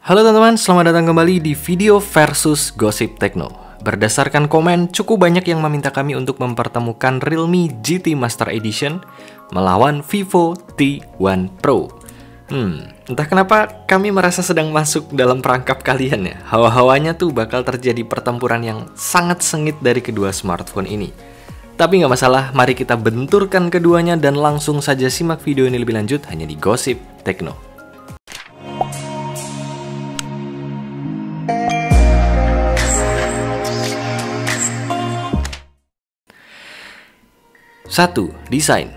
Halo teman-teman, selamat datang kembali di video versus Gosip Tekno. Berdasarkan komen, cukup banyak yang meminta kami untuk mempertemukan Realme GT Master Edition melawan Vivo T1 Pro. Entah kenapa kami merasa sedang masuk dalam perangkap kalian ya. Hawa-hawanya tuh bakal terjadi pertempuran yang sangat sengit dari kedua smartphone ini. Tapi nggak masalah, mari kita benturkan keduanya dan langsung saja simak video ini lebih lanjut hanya di Gosip Tekno. Satu, desain.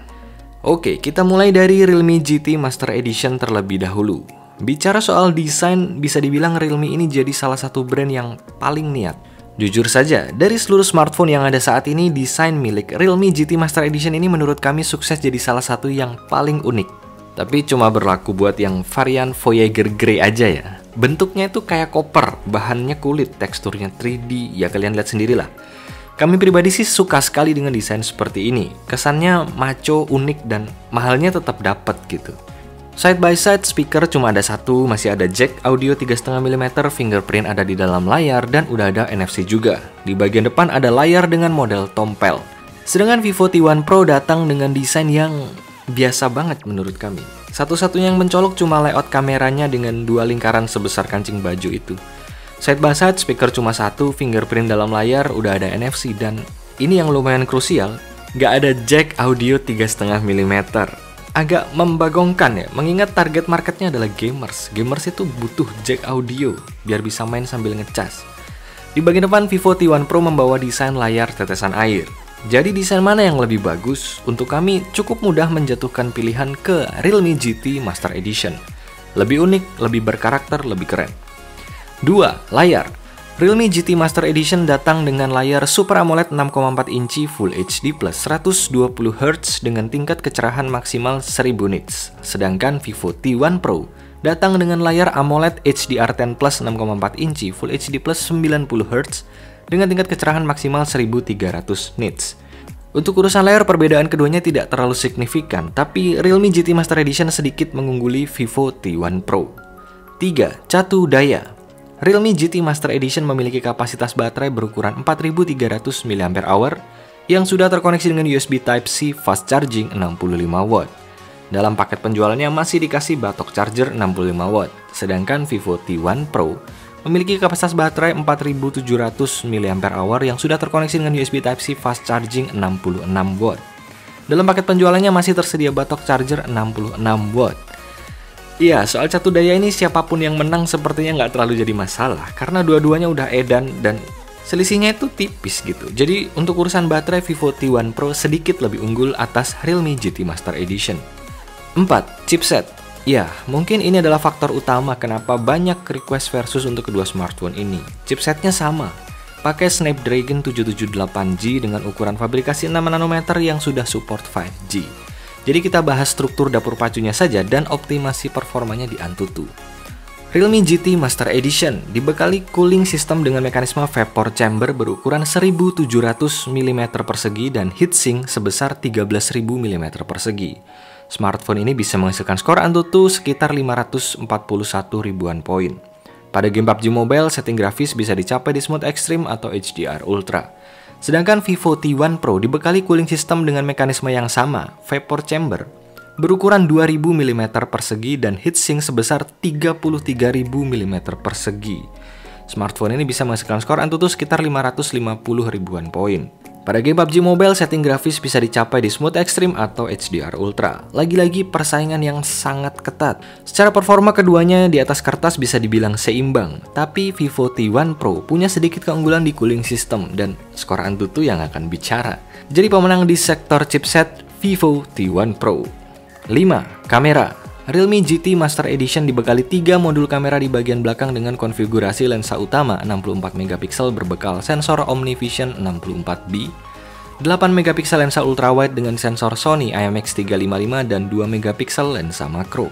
Oke, kita mulai dari Realme GT Master Edition terlebih dahulu. Bicara soal desain, bisa dibilang Realme ini jadi salah satu brand yang paling niat. Jujur saja, dari seluruh smartphone yang ada saat ini, desain milik Realme GT Master Edition ini menurut kami sukses jadi salah satu yang paling unik. Tapi cuma berlaku buat yang varian Voyager Grey aja ya. Bentuknya itu kayak koper, bahannya kulit, teksturnya 3D, ya kalian lihat sendirilah. Kami pribadi sih suka sekali dengan desain seperti ini. Kesannya maco, unik, dan mahalnya tetap dapat gitu. Side by side speaker cuma ada satu, masih ada jack audio 3,5 mm, fingerprint ada di dalam layar, dan udah ada NFC juga. Di bagian depan ada layar dengan model tompel. Sedangkan Vivo T1 Pro datang dengan desain yang biasa banget menurut kami. Satu-satunya yang mencolok cuma layout kameranya dengan dua lingkaran sebesar kancing baju itu. Side by side speaker cuma satu, fingerprint dalam layar, udah ada NFC, dan ini yang lumayan krusial, nggak ada jack audio 3,5 mm. Agak membagongkan ya, mengingat target marketnya adalah gamers. Gamers itu butuh jack audio biar bisa main sambil ngecas. Di bagian depan Vivo T1 Pro membawa desain layar tetesan air. Jadi desain mana yang lebih bagus? Untuk kami cukup mudah menjatuhkan pilihan ke Realme GT Master Edition. Lebih unik, lebih berkarakter, lebih keren. 2. Layar. Realme GT Master Edition datang dengan layar Super AMOLED 6,4 inci Full HD plus 120Hz dengan tingkat kecerahan maksimal 1000 nits. Sedangkan Vivo T1 Pro datang dengan layar AMOLED HDR10 plus 6,4 inci Full HD plus 90Hz dengan tingkat kecerahan maksimal 1300 nits. Untuk urusan layar, perbedaan keduanya tidak terlalu signifikan, tapi Realme GT Master Edition sedikit mengungguli Vivo T1 Pro. 3. Catu daya. Realme GT Master Edition memiliki kapasitas baterai berukuran 4300 mAh yang sudah terkoneksi dengan USB Type-C fast charging 65W. Dalam paket penjualannya masih dikasih batok charger 65W, sedangkan Vivo T1 Pro memiliki kapasitas baterai 4700 mAh yang sudah terkoneksi dengan USB Type-C fast charging 66W. Dalam paket penjualannya masih tersedia batok charger 66W. Iya, soal catu daya ini siapapun yang menang sepertinya nggak terlalu jadi masalah, karena dua-duanya udah edan dan selisihnya itu tipis gitu. Jadi untuk urusan baterai, Vivo T1 Pro sedikit lebih unggul atas Realme GT Master Edition. 4. Chipset. Ya, mungkin ini adalah faktor utama kenapa banyak request versus untuk kedua smartphone ini. Chipsetnya sama, pakai Snapdragon 778G dengan ukuran fabrikasi 6 nanometer yang sudah support 5G. Jadi kita bahas struktur dapur pacunya saja dan optimasi performanya di Antutu. Realme GT Master Edition dibekali cooling system dengan mekanisme vapor chamber berukuran 1700 mm persegi dan heatsink sebesar 13.000 mm persegi. Smartphone ini bisa menghasilkan skor Antutu sekitar 541 ribuan poin. Pada game PUBG Mobile, setting grafis bisa dicapai di Smooth Extreme atau HDR Ultra. Sedangkan Vivo T1 Pro dibekali cooling system dengan mekanisme yang sama, vapor chamber, berukuran 2000 mm persegi dan heatsink sebesar 33.000 mm persegi. Smartphone ini bisa menghasilkan skor Antutu sekitar 550 ribuan poin. Pada game PUBG Mobile, setting grafis bisa dicapai di Smooth Extreme atau HDR Ultra. Lagi-lagi persaingan yang sangat ketat. Secara performa keduanya di atas kertas bisa dibilang seimbang, tapi Vivo T1 Pro punya sedikit keunggulan di cooling system dan skor Antutu yang akan bicara. Jadi pemenang di sektor chipset Vivo T1 Pro. 5. Kamera. Realme GT Master Edition dibekali 3 modul kamera di bagian belakang dengan konfigurasi lensa utama 64 MP berbekal sensor OmniVision 64B, 8 MP lensa ultrawide dengan sensor Sony IMX355 dan 2 MP lensa makro.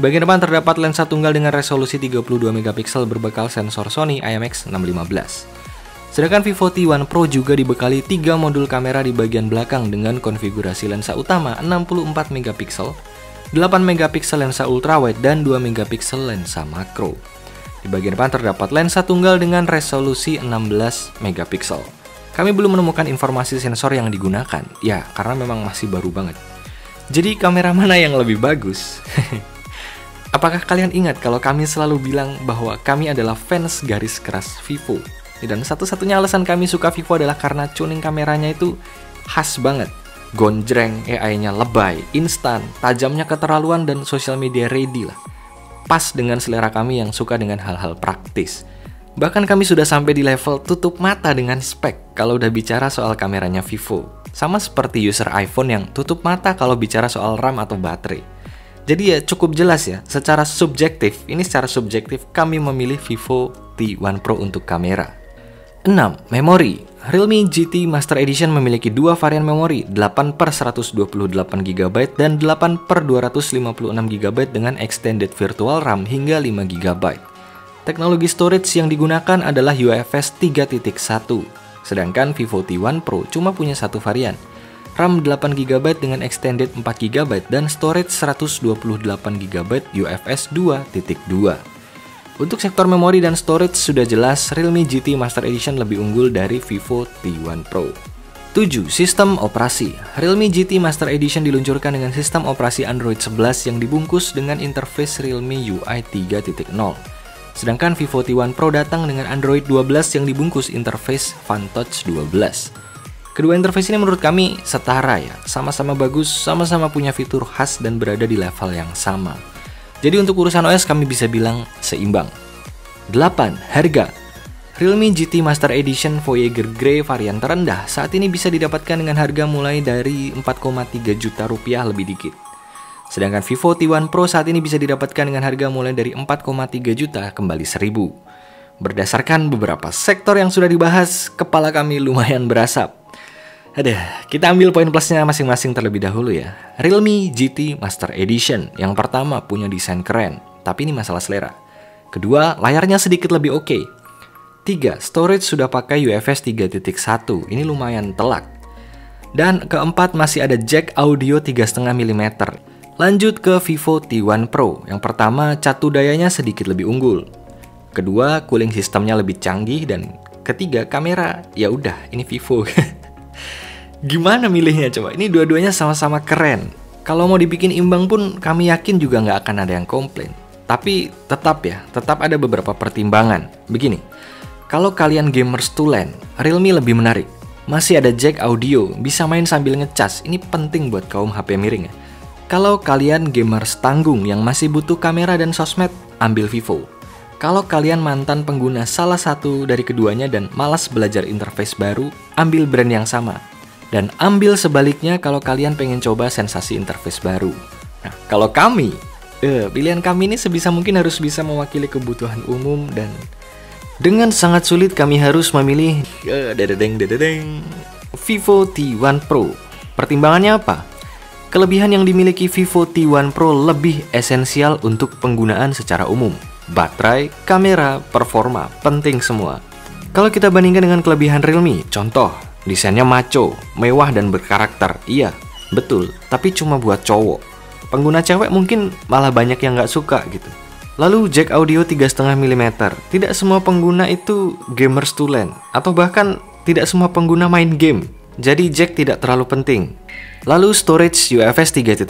Bagian depan terdapat lensa tunggal dengan resolusi 32 MP berbekal sensor Sony IMX615. Sedangkan Vivo T1 Pro juga dibekali 3 modul kamera di bagian belakang dengan konfigurasi lensa utama 64 MP, 8 MP lensa ultrawide dan 2 MP lensa makro. Di bagian depan terdapat lensa tunggal dengan resolusi 16 megapiksel. Kami belum menemukan informasi sensor yang digunakan, ya karena memang masih baru banget. Jadi kamera mana yang lebih bagus? Apakah kalian ingat kalau kami selalu bilang bahwa kami adalah fans garis keras Vivo? Dan satu-satunya alasan kami suka Vivo adalah karena tuning kameranya itu khas banget. Gonjreng, AI-nya lebay, instan, tajamnya keterlaluan, dan social media ready lah. Pas dengan selera kami yang suka dengan hal-hal praktis. Bahkan kami sudah sampai di level tutup mata dengan spek kalau udah bicara soal kameranya Vivo. Sama seperti user iPhone yang tutup mata kalau bicara soal RAM atau baterai. Jadi ya cukup jelas ya, secara subjektif kami memilih Vivo T1 Pro untuk kamera. 6. Memori. Realme GT Master Edition memiliki dua varian memori, 8/128GB dan 8/256GB dengan extended virtual RAM hingga 5GB. Teknologi storage yang digunakan adalah UFS 3.1, sedangkan Vivo T1 Pro cuma punya satu varian, RAM 8GB dengan extended 4GB dan storage 128GB UFS 2.2. Untuk sektor memori dan storage sudah jelas Realme GT Master Edition lebih unggul dari Vivo T1 Pro. 7. Sistem operasi. Realme GT Master Edition diluncurkan dengan sistem operasi Android 11 yang dibungkus dengan interface Realme UI 3.0. Sedangkan Vivo T1 Pro datang dengan Android 12 yang dibungkus interface FunTouch 12. Kedua interface ini menurut kami setara ya, sama-sama bagus, sama-sama punya fitur khas dan berada di level yang sama. Jadi untuk urusan OS kami bisa bilang seimbang. 8. Harga. Realme GT Master Edition Voyager Grey varian terendah saat ini bisa didapatkan dengan harga mulai dari 4,3 juta rupiah lebih dikit. Sedangkan Vivo T1 Pro saat ini bisa didapatkan dengan harga mulai dari 4,3 juta kembali 1000. Berdasarkan beberapa sektor yang sudah dibahas, kepala kami lumayan berasap. Kita ambil poin plusnya masing-masing terlebih dahulu ya. Realme GT Master Edition. Yang pertama punya desain keren, tapi ini masalah selera. Kedua, layarnya sedikit lebih oke. 3. Storage sudah pakai UFS 3.1. Ini lumayan telak. Dan keempat, masih ada jack audio 3,5 mm. Lanjut ke Vivo T1 Pro. Yang pertama, catu dayanya sedikit lebih unggul. Kedua, cooling sistemnya lebih canggih. Dan ketiga, kamera. Ya udah, ini Vivo. Gimana milihnya coba? Ini dua-duanya sama-sama keren. Kalau mau dibikin imbang pun kami yakin juga nggak akan ada yang komplain. Tapi tetap ada beberapa pertimbangan. Begini, kalau kalian gamers tulen, Realme lebih menarik. Masih ada jack audio, bisa main sambil ngecas. Ini penting buat kaum HP miring ya. Kalau kalian gamers tanggung yang masih butuh kamera dan sosmed, ambil Vivo. Kalau kalian mantan pengguna salah satu dari keduanya dan malas belajar interface baru, ambil brand yang sama. Dan ambil sebaliknya kalau kalian pengen coba sensasi interface baru. Nah, kalau kami, pilihan kami ini sebisa mungkin harus bisa mewakili kebutuhan umum dan dengan sangat sulit kami harus memilih Vivo T1 Pro. Pertimbangannya apa? Kelebihan yang dimiliki Vivo T1 Pro lebih esensial untuk penggunaan secara umum. Baterai, kamera, performa, penting semua. Kalau kita bandingkan dengan kelebihan Realme, contoh, desainnya maco, mewah dan berkarakter. Iya, betul, tapi cuma buat cowok. Pengguna cewek mungkin malah banyak yang nggak suka gitu. Lalu jack audio 3,5 mm. Tidak semua pengguna itu gamers tulen, atau bahkan tidak semua pengguna main game. Jadi jack tidak terlalu penting. Lalu storage UFS 3.1.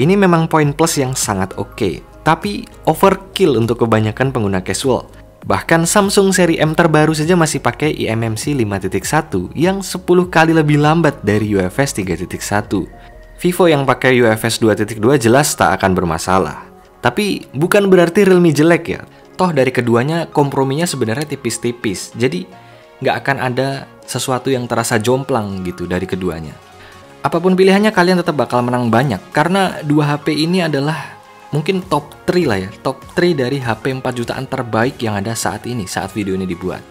Ini memang poin plus yang sangat oke, tapi overkill untuk kebanyakan pengguna casual. Bahkan Samsung seri M terbaru saja masih pakai eMMC 5.1 yang 10 kali lebih lambat dari UFS 3.1. Vivo yang pakai UFS 2.2 jelas tak akan bermasalah. Tapi bukan berarti Realme jelek ya. Toh dari keduanya komprominya sebenarnya tipis-tipis. Jadi nggak akan ada sesuatu yang terasa jomplang gitu dari keduanya. Apapun pilihannya kalian tetap bakal menang banyak. Karena dua HP ini adalah mungkin top 3 lah ya, top 3 dari HP 4 jutaan terbaik yang ada saat ini, saat video ini dibuat.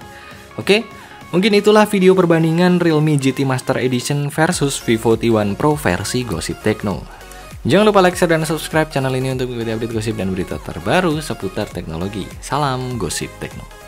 Oke, mungkin itulah video perbandingan Realme GT Master Edition versus Vivo T1 Pro versi Gossip Techno. Jangan lupa like, share, dan subscribe channel ini untuk mengikuti update gosip dan berita terbaru seputar teknologi. Salam Gossip Techno.